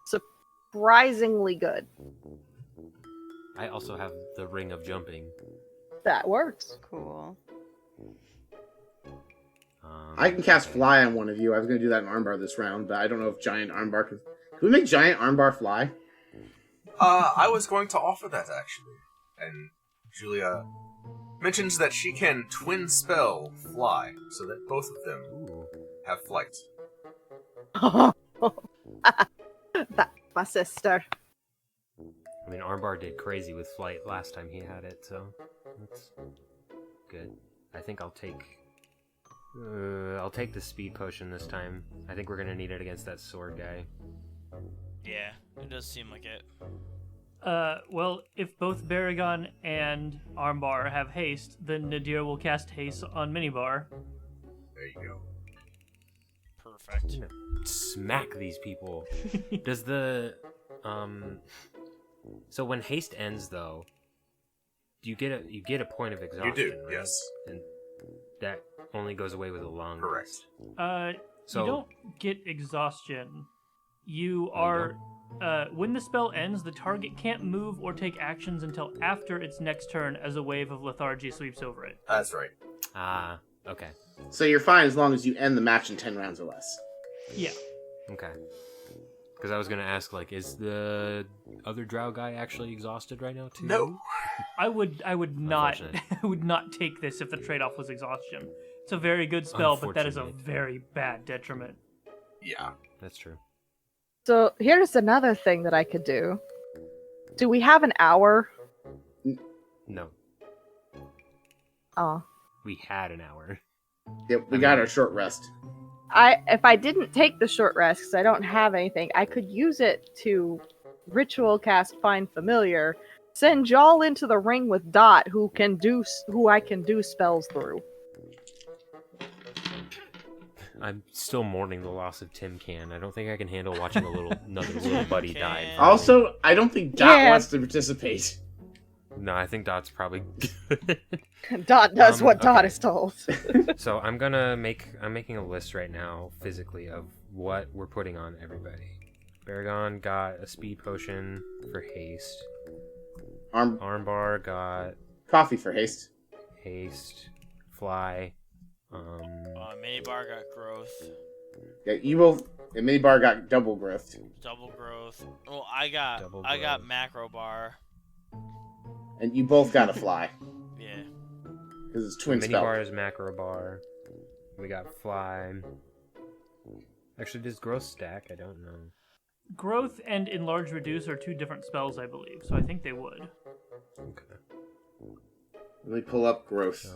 surprisingly good. I also have the Ring of Jumping. That works. Cool. I can cast Fly on one of you. I was going to do that in Armbar this round, but I don't know if Giant Armbar could... Can we make Giant Armbar fly? I was going to offer that, actually. And Julia mentions that she can twin spell fly, so that both of them Ooh. have flight. That's my sister. I mean, Armbar did crazy with flight last time he had it, so that's good. I think I'll take the speed potion this time. I think we're gonna need it against that sword guy. Yeah, it does seem like it. Well, if both Baragon and Armbar have haste, then Nadir will cast haste on Minibar. There you go. Perfect. I'm gonna smack these people. Does the so when haste ends though, you get a point of exhaustion. You do, right? yes. And that only goes away with a long Correct. rest. So You don't get exhaustion. You Oh, are when the spell ends, the target can't move or take actions until after its next turn as a wave of lethargy sweeps over it. That's right. Okay. So you're fine as long as you end the match in 10 rounds or less. Yeah. Okay. Because I was gonna ask, like, is the other Drow guy actually exhausted right now too? No. I would not Unfortunate. I would not take this if the trade-off was exhaustion. It's a very good spell, but that is a Unfortunately. very bad detriment. Yeah. That's true. So here's another thing that I could do. Do we have an hour? No, Oh. we had an hour. Yep, we got our short rest. If I didn't take the short rest because I don't have anything, I could use it to ritual cast Find Familiar, send y'all into the ring with Dot, who I can do spells through. I'm still mourning the loss of Tim Can. I don't think I can handle watching another little buddy die. Can. Also, I don't think Dot Yeah. wants to participate. No, I think Dot's probably. Dot does what Dot okay. is told. So I'm making a list right now physically of what we're putting on everybody. Baragon got a speed potion for haste. Armbar got Coffee for haste. haste, fly. Minibar got growth, Yeah, you both... And Minibar got double growth. double growth. Well, I got Double got growth. macro bar. And you both got a fly. Yeah. Because it's twin Mini spell. bar is macro bar. We got fly. Actually, does growth stack? I don't know. Growth and Enlarge Reduce are 2 different spells, I believe, so I think they would. Okay. Let me pull up growth. So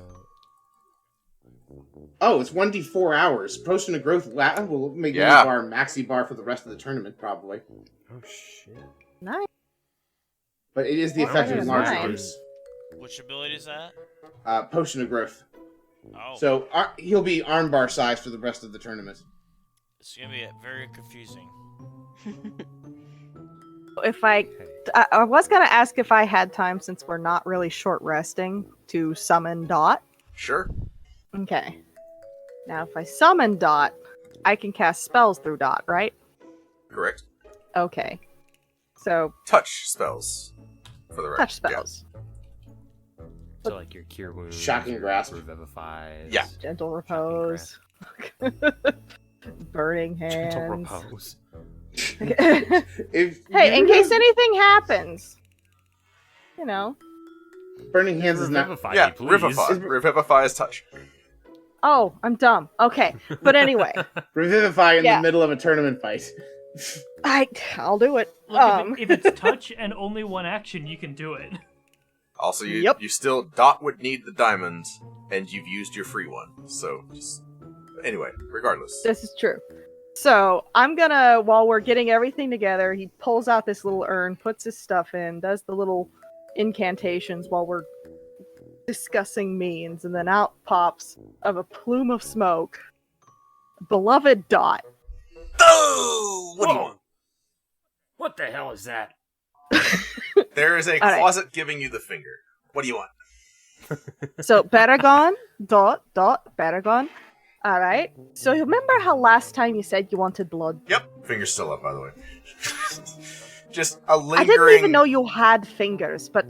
Oh, it's 1d4 hours. Potion of growth will make Yeah. Minibar maxi bar for the rest of the tournament, probably. oh shit. Nice. But it is the Well, effect of that is enlarge nice. reduce. Which ability is that? Potion of growth. Oh, So he'll be armbar size for the rest of the tournament. it's gonna be very confusing. If I was gonna ask if I had time, since we're not really short resting, to summon Dot. Sure. Okay. Now, if I summon Dot, I can cast spells through Dot, right? Correct. Okay. So, Touch spells. For the record. touch spells. So like your cure wounds, Shocking grasp. revivifies. Yeah. Gentle Shocking repose. Burning Gentle hands. repose. Hey, in case anything happens, you know. Burning hands is not. Revivify Yeah, me, please. revivify. Revivify is touch. Oh, I'm dumb. Okay, but anyway, Revivify in Yeah. the middle of a tournament fight. I'll do it. Look, if it's touch and only one action, you can do it. Also, you Yep. you still Dot would need the diamond, and you've used your free one. So just anyway, regardless. This is true. So I'm gonna, while we're getting everything together, he pulls out this little urn, puts his stuff in, does the little incantations while we're discussing means, and then out pops of a plume of smoke, beloved Dot. Oh, what do you Whoa. want? What the hell is that? There is a All right. closet giving you the finger. What do you want? So Baragon, Dot, Baragon. All right. So you remember how last time you said you wanted blood? Yep, finger's still up, by the way. Just a I lingering. didn't even know you had fingers, but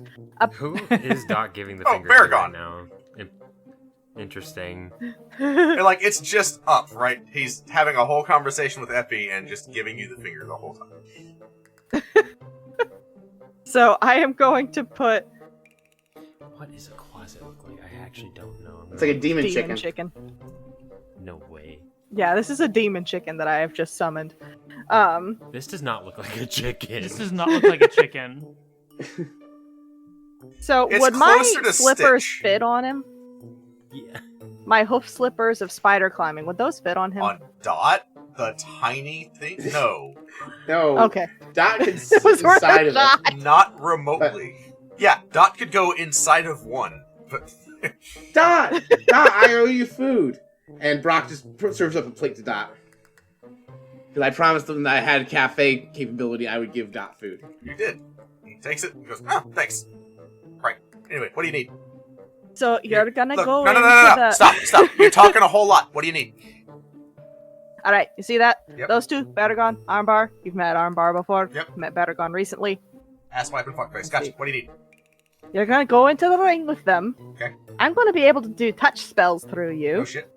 Who is Dot giving the Oh, finger to Baragon. right now? Interesting. And, like, it's just up, right? He's having a whole conversation with Epi and just giving you the finger the whole time. so I am going to put What is a closet look like? I actually don't know. It's like a demon demon chicken. chicken. No way. Yeah, this is a demon chicken that I have just summoned. This does not look like a chicken. This does not look like a chicken. So It's would my closer to slippers Stitch. fit on him? Yeah. My hoof slippers of spider climbing, would those fit on him? On Dot, the tiny thing? No. No. Okay. Dot could It sit was worth inside a of shot. it. Not remotely. Yeah, Dot could go inside of one, but Dot! Dot, I owe you food. And Brock just serves up a plate to Dot. Because I promised them that I had cafe capability, I would give Dot food. you did. He takes it and goes, oh, thanks. Right. Anyway, what do you need? So you're gonna Look, go no, into the... Stop. You're talking a whole lot. What do you need? Alright, you see that? Yep. Those two, Baragon, Armbar. You've met Armbar before. Yep. Met Baragon recently. Ass wipe and fuckface. Gotcha. What do you need? You're gonna go into the ring with them. Okay. I'm gonna be able to do touch spells through you. No shit.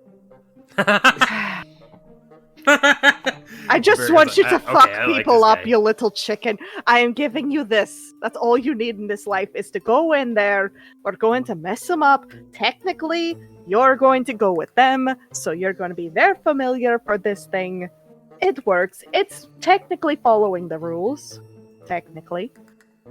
I just Burger's want you like, to okay, fuck I like people this up, guy. you little chicken. I am giving you this. That's all you need in this life is to go in there. We're going to mess them up. Technically, you're going to go with them, so you're going to be their familiar for this thing. It works. It's technically following the rules. Technically.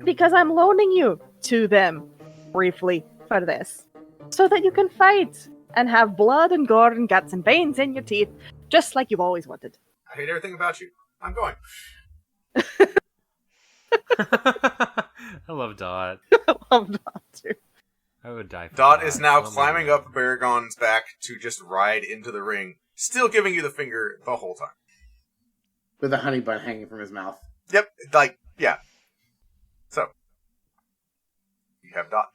Because I'm loaning you to them briefly for this. So that you can fight and have blood and gore and guts and veins in your teeth, just like you've always wanted. I hate everything about you. I'm going. I love Dot. Love Dot too. I would die for Dot is now Oh, my climbing God. up Baragon's back to just ride into the ring, still giving you the finger the whole time. With a honey bun hanging from his mouth. Yep, like, yeah. So, you have Dot.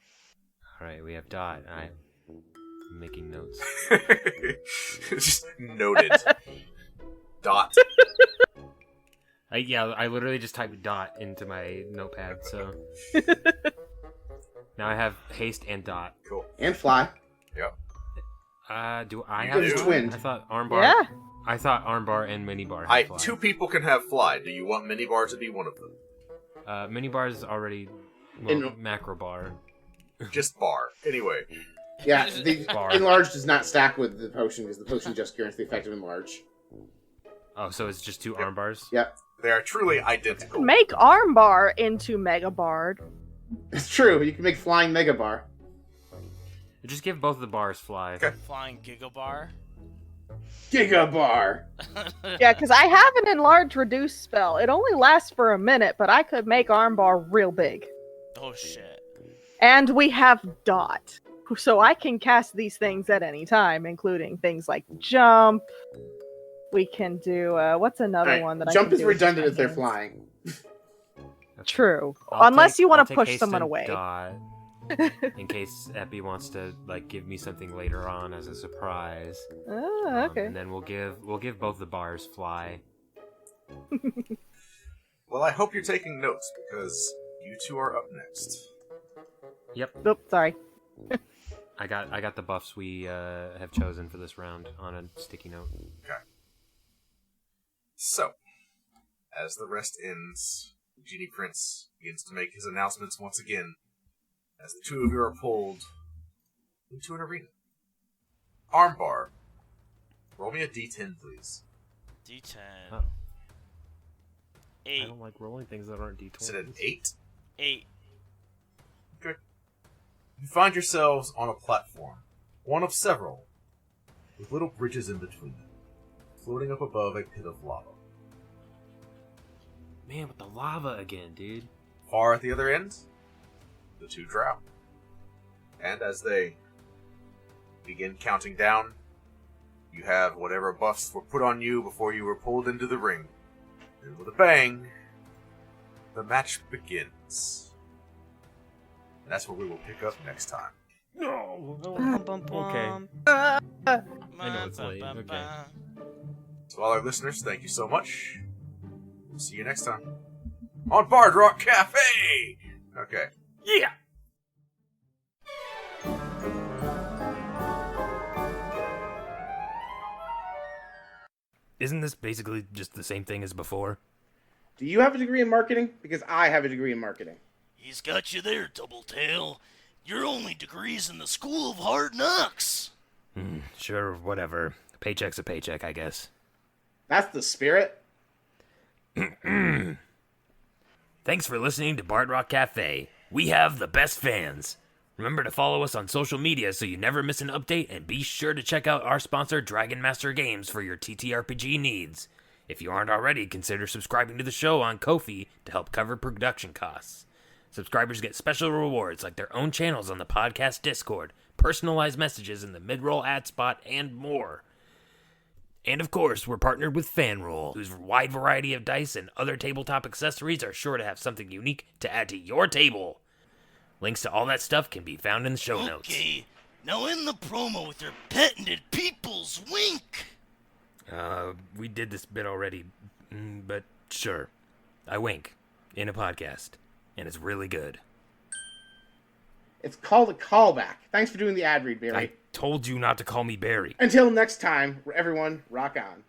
Alright, we have Dot. I'm making notes. Just noted. Dot. I literally just typed Dot into my notepad, so... Now I have haste and Dot. Cool. And fly. Do I You have do. Dot? Twinned. I thought Armbar... Yeah. I thought Armbar and Minibar had fly. Two people can have fly. Do you want Minibar to be one of them? Minibar is already... In- Well, macro bar. Just bar. Anyway. Yeah, the Bar. enlarge does not stack with the potion because the potion just guarantees the effect of enlarge. Oh, so it's just two Yep. arm bars? Yep. They are truly identical. Make Armbar into Mega Bard. It's true, you can make flying mega bar. Just give both of the bars fly. Okay. Flying Gigabar. Giga bar! Yeah, because I have an enlarge reduce spell. It only lasts for a minute, but I could make Armbar real big. Oh shit. And we have Dot. So I can cast these things at any time, including things like jump. We can do, what's another Alright, one that jump I can is do with redundant my if they're hands? flying. True. I'll Unless you I'll want to take push haste someone and away. Dot, in case Epi wants to like give me something later on as a surprise. Oh, okay. And then we'll give both the bars fly. Well, I hope you're taking notes because you two are up next. Yep, Oop, sorry. I got the buffs we have chosen for this round on a sticky note. So, as the rest ends, the Genie Prince begins to make his announcements once again, as the two of you are pulled into an arena. Armbar, roll me a d10, please. D10. Huh. 8. I don't like rolling things that aren't d20s. Is it an 8? 8. Good. You find yourselves on a platform, one of several, with little bridges in between them, floating up above a pit of lava. Man, with the lava again, dude. Far at the other end, the two Drow. And as they begin counting down, you have whatever buffs were put on you before you were pulled into the ring. And with a bang, the match begins. And that's where we will pick up next time. No. Bum, bum, Okay. bum. I know it's late. Okay. So all our listeners, thank you so much. We'll see you next time on Bard Rock Cafe. Okay. Yeah. Isn't this basically just the same thing as before? Do you have a degree in marketing? Because I have a degree in marketing. He's got you there, Doubletail. Your only degree's in the School of Hard Knocks. Sure, whatever. Paycheck's a paycheck, I guess. That's the spirit. Thanks for listening to Bard Rock Cafe. We have the best fans. Remember to follow us on social media so you never miss an update, and be sure to check out our sponsor, Dragon Master Games, for your TTRPG needs. If you aren't already, consider subscribing to the show on Ko-fi to help cover production costs. Subscribers get special rewards like their own channels on the podcast Discord, personalized messages in the mid-roll ad spot, and more. And of course, we're partnered with FanRoll, whose wide variety of dice and other tabletop accessories are sure to have something unique to add to your table. Links to all that stuff can be found in the show notes. Okay, now in the promo with your patented people's wink. We did this bit already, but sure. I wink in a podcast, and it's really good. It's called a callback. Thanks for doing the ad read, Barry. I told you not to call me Barry. Until next time, everyone, rock on.